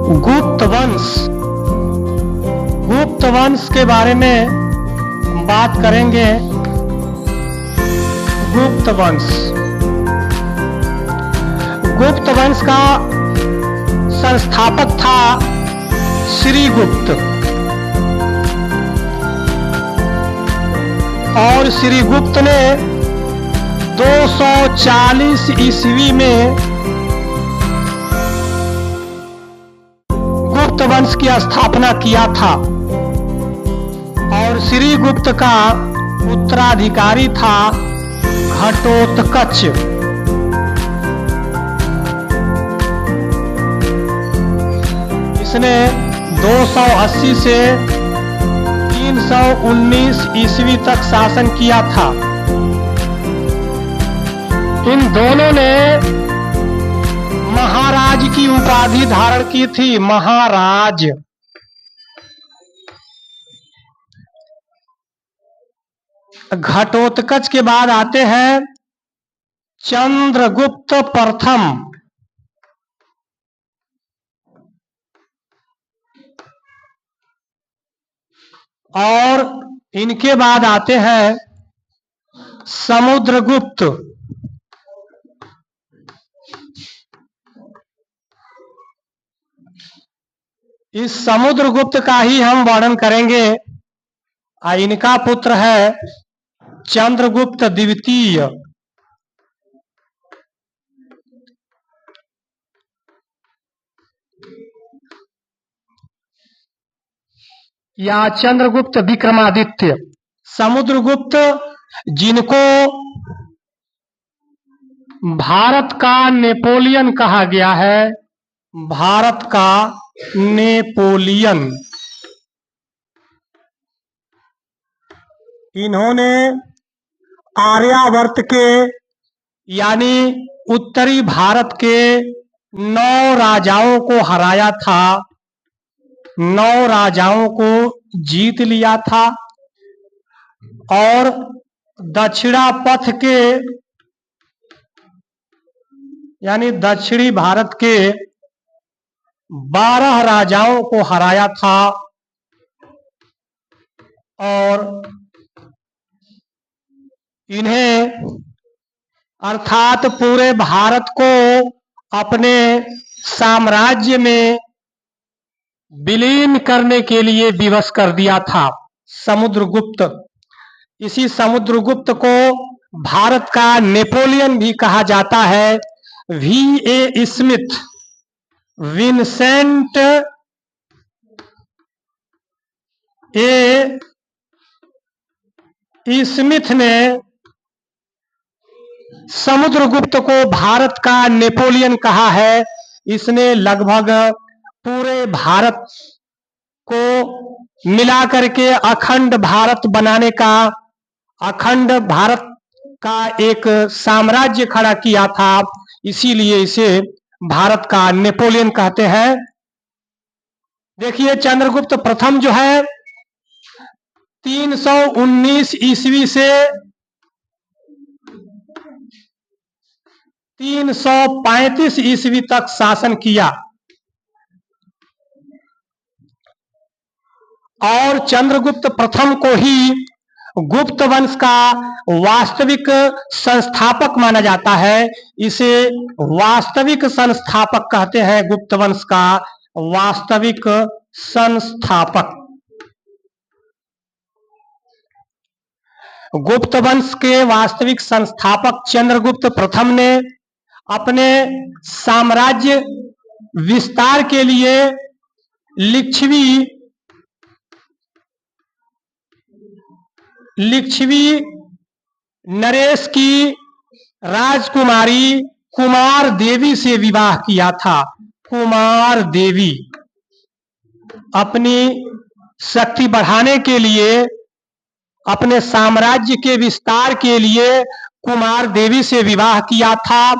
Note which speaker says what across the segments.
Speaker 1: गुप्त वंश। गुप्त वंश के बारे में बात करेंगे। गुप्त वंश, गुप्त वंश का संस्थापक था श्रीगुप्त, और श्रीगुप्त ने 240 ईस्वी में गुप्त वंश की स्थापना किया था, और श्रीगुप्त का उत्तराधिकारी था घटोत्कच। इसने 280 से 319 ईस्वी तक शासन किया था। इन दोनों ने महाराज की उपाधि धारण की थी, महाराज। घटोत्कच के बाद आते हैं चंद्रगुप्त प्रथम। और इनके बाद आते हैं समुद्रगुप्त। इस समुद्रगुप्त का ही हम वर्णन करेंगे। इनका पुत्र है चंद्रगुप्त द्वितीय। या चंद्रगुप्त विक्रमादित्य। समुद्रगुप्त, जिनको भारत का नेपोलियन कहा गया है, भारत का नेपोलियन। इन्होंने आर्यावर्त के यानी उत्तरी भारत के 9 राजाओं को हराया था, 9 राजाओं को जीत लिया था, और दक्षिणा पथ के यानी दक्षिणी भारत के 12 राजाओं को हराया था, और इन्हें अर्थात पूरे भारत को अपने साम्राज्य में विलीन करने के लिए विवश कर दिया था समुद्रगुप्त। इसी समुद्रगुप्त को भारत का नेपोलियन भी कहा जाता है। V.A. Smith, Vincent A Smith ने समुद्रगुप्त को भारत का नेपोलियन कहा है। इसने लगभग पूरे भारत को मिलाकर के अखंड भारत बनाने का, अखंड भारत का एक साम्राज्य खड़ा किया था। इसीलिए इसे भारत का नेपोलियन कहते हैं। देखिए, चंद्रगुप्त प्रथम जो है 319 ईस्वी से 335 ईस्वी तक शासन किया, और चंद्रगुप्त प्रथम को ही गुप्त वंश का वास्तविक संस्थापक माना जाता है। इसे वास्तविक संस्थापक कहते हैं, गुप्त वंश का वास्तविक संस्थापक। गुप्त वंश के वास्तविक संस्थापक चंद्रगुप्त प्रथम ने अपने साम्राज्य विस्तार के लिए लिच्छवी नरेश की राजकुमारी कुमार देवी से विवाह किया था। कुमार देवी अपनी शक्ति बढ़ाने के लिए, अपने साम्राज्य के विस्तार के लिए कुमार देवी से विवाह किया था।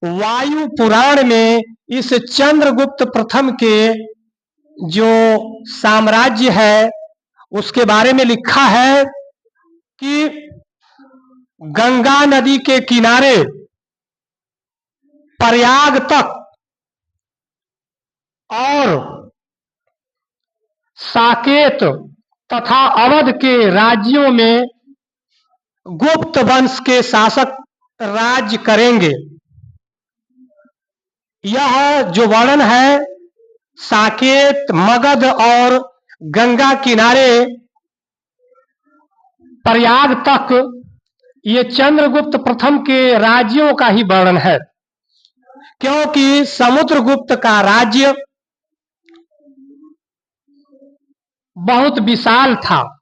Speaker 1: वायु पुराण में इस चंद्रगुप्त प्रथम के जो साम्राज्य है उसके बारे में लिखा है कि गंगा नदी के किनारे प्रयाग तक और साकेत तथा अवध के राज्यों में गुप्त वंश के शासक राज्य करेंगे। यह जो वर्णन है साकेत, मगध और गंगा किनारे प्रयाग तक, ये चंद्रगुप्त प्रथम के राज्यों का ही वर्णन है, क्योंकि समुद्रगुप्त का राज्य बहुत विशाल था।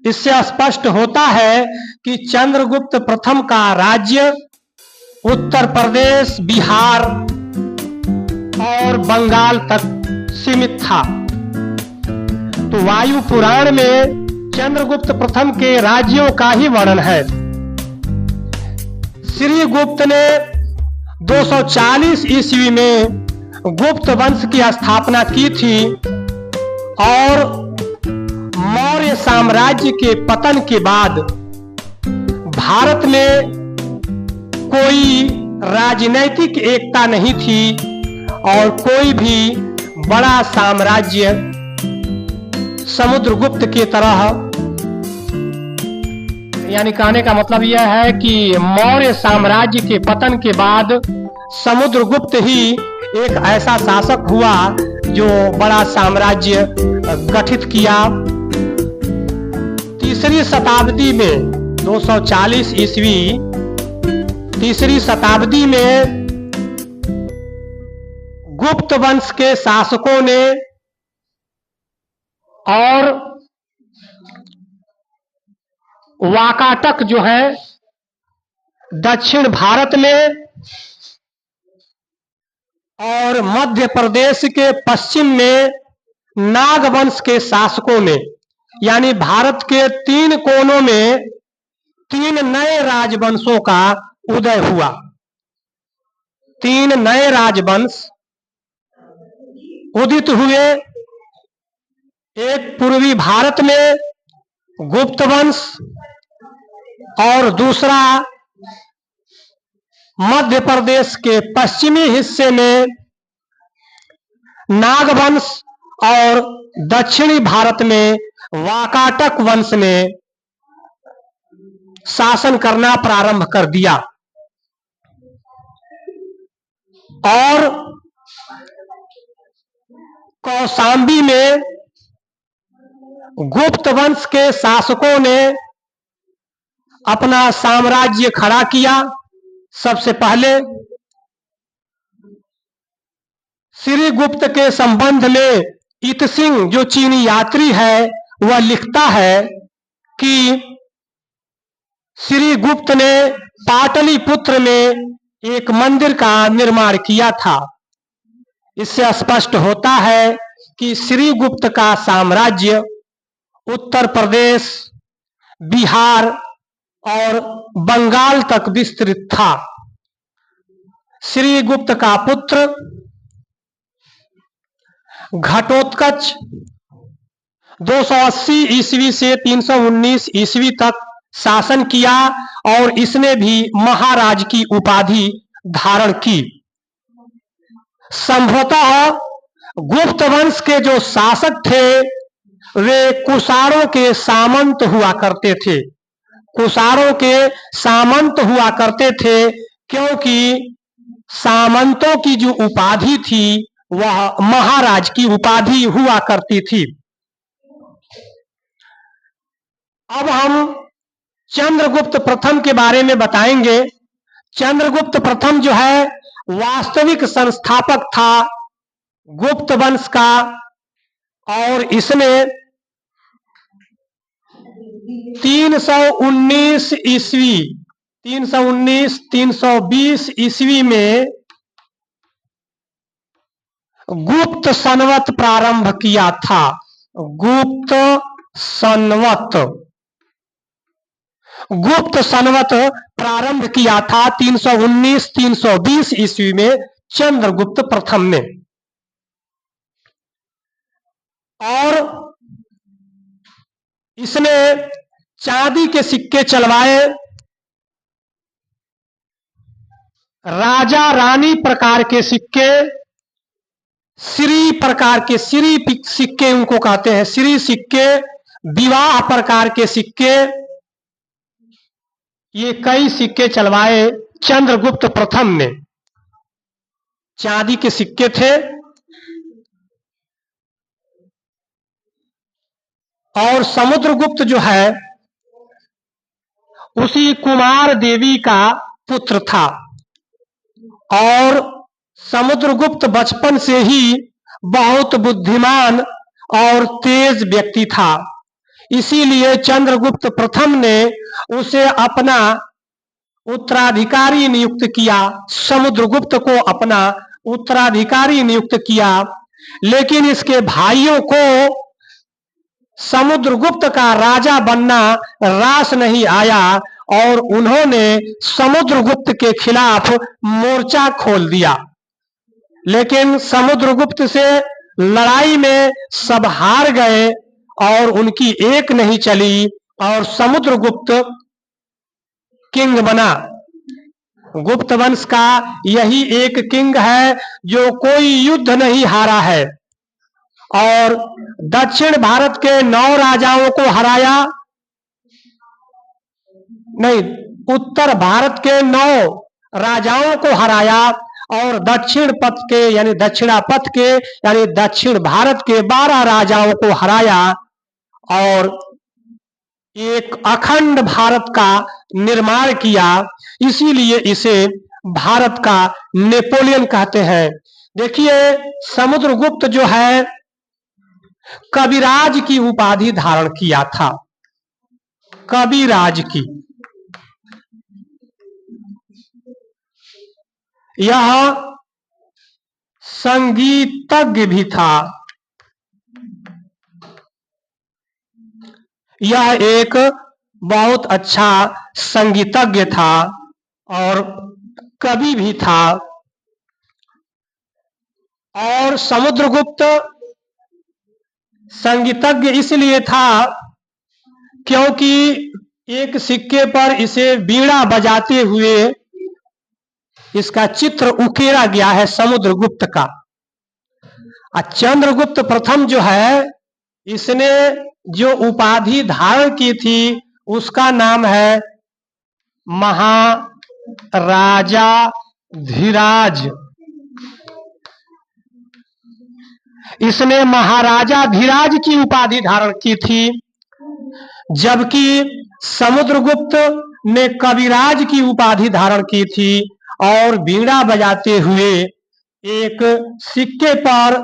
Speaker 1: इससे स्पष्ट होता है कि चंद्रगुप्त प्रथम का राज्य उत्तर प्रदेश, बिहार और बंगाल तक सीमित था। तो वायु पुराण में चंद्रगुप्त प्रथम के राज्यों का ही वर्णन है। श्री गुप्त ने 240 ईस्वी में गुप्त वंश की स्थापना की थी और मौर्य साम्राज्य के पतन के बाद भारत में कोई राजनैतिक एकता नहीं थी और कोई भी बड़ा साम्राज्य समुद्रगुप्त की तरह, यानी कहने का मतलब यह है कि मौर्य साम्राज्य के पतन के बाद समुद्रगुप्त ही एक ऐसा शासक हुआ जो बड़ा साम्राज्य गठित किया। तीसरी शताब्दी में 240 ईस्वी, तीसरी शताब्दी में गुप्त वंश के शासकों ने और वाकाटक जो है दक्षिण भारत में और मध्य प्रदेश के पश्चिम में नागवंश के शासकों ने, यानी भारत के 3 कोनों में 3 नए राजवंशों का उदय हुआ। 3 नए राजवंश उदित हुए। एक पूर्वी भारत में गुप्त वंश और दूसरा मध्य प्रदेश के पश्चिमी हिस्से में नागवंश और दक्षिणी भारत में वाकाटक वंश ने शासन करना प्रारंभ कर दिया। और कौशाम्बी में गुप्त वंश के शासकों ने अपना साम्राज्य खड़ा किया। सबसे पहले श्री गुप्त के संबंध में इतसिंह जो चीनी यात्री है वह लिखता है कि श्री गुप्त ने पाटलिपुत्र में एक मंदिर का निर्माण किया था। इससे स्पष्ट होता है कि श्री गुप्त का साम्राज्य उत्तर प्रदेश, बिहार और बंगाल तक विस्तृत था। श्री गुप्त का पुत्र घटोत्कच 280 ईस्वी से 319 ईस्वी तक शासन किया और इसने भी महाराज की उपाधि धारण की। संभवतः गुप्त वंश के जो शासक थे वे कुषाणों के सामंत हुआ करते थे। कुषाणों के सामंत हुआ करते थे क्योंकि सामंतों की जो उपाधि थी वह महाराज की उपाधि हुआ करती थी। अब हम चंद्रगुप्त प्रथम के बारे में बताएंगे। चंद्रगुप्त प्रथम जो है वास्तविक संस्थापक था गुप्त वंश का और इसने 319 ईस्वी 319-320 ईस्वी में गुप्त संवत प्रारंभ किया था। गुप्त संवत प्रारंभ किया था 319-320 ईस्वी में चंद्रगुप्त प्रथम ने। और इसने चांदी के सिक्के चलवाए, राजा रानी प्रकार के सिक्के, श्री प्रकार के श्री सिक्के उनको कहते हैं, श्री सिक्के, विवाह प्रकार के सिक्के, ये कई सिक्के चलवाए चंद्रगुप्त प्रथम ने। चांदी के सिक्के थे और समुद्रगुप्त जो है उसी कुमार देवी का पुत्र था और समुद्रगुप्त बचपन से ही बहुत बुद्धिमान और तेज व्यक्ति था। इसीलिए चंद्रगुप्त प्रथम ने उसे अपना उत्तराधिकारी नियुक्त किया, समुद्रगुप्त को अपना उत्तराधिकारी नियुक्त किया। लेकिन इसके भाइयों को समुद्रगुप्त का राजा बनना रास नहीं आया और उन्होंने समुद्रगुप्त के खिलाफ मोर्चा खोल दिया। लेकिन समुद्रगुप्त से लड़ाई में सब हार गए और उनकी एक नहीं चली और समुद्रगुप्त किंग बना। गुप्त वंश का यही एक किंग है जो कोई युद्ध नहीं हारा है और दक्षिण भारत के 9 राजाओं को हराया, नहीं, उत्तर भारत के 9 राजाओं को हराया और दक्षिण पथ के यानी दक्षिणापथ के यानी दक्षिण भारत के 12 राजाओं को हराया और एक अखंड भारत का निर्माण किया। इसीलिए इसे भारत का नेपोलियन कहते हैं। देखिए, समुद्रगुप्त जो है कविराज की उपाधि धारण किया था, कविराज की। यह संगीतज्ञ भी था, यह एक बहुत अच्छा संगीतज्ञ था और कवि भी था। और समुद्रगुप्त संगीतज्ञ इसलिए था क्योंकि एक सिक्के पर इसे वीणा बजाते हुए इसका चित्र उकेरा गया है समुद्रगुप्त का। चंद्रगुप्त प्रथम जो है इसने जो उपाधि धारण की थी उसका नाम है महाराजा धीराज। इसने महाराजा धीराज की उपाधि धारण की थी, जबकि समुद्रगुप्त ने कविराज की उपाधि धारण की थी और वीणा बजाते हुए एक सिक्के पर,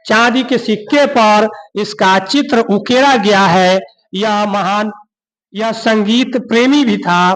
Speaker 1: चांदी के सिक्के पर इसका चित्र उकेरा गया है। यह संगीत प्रेमी भी था।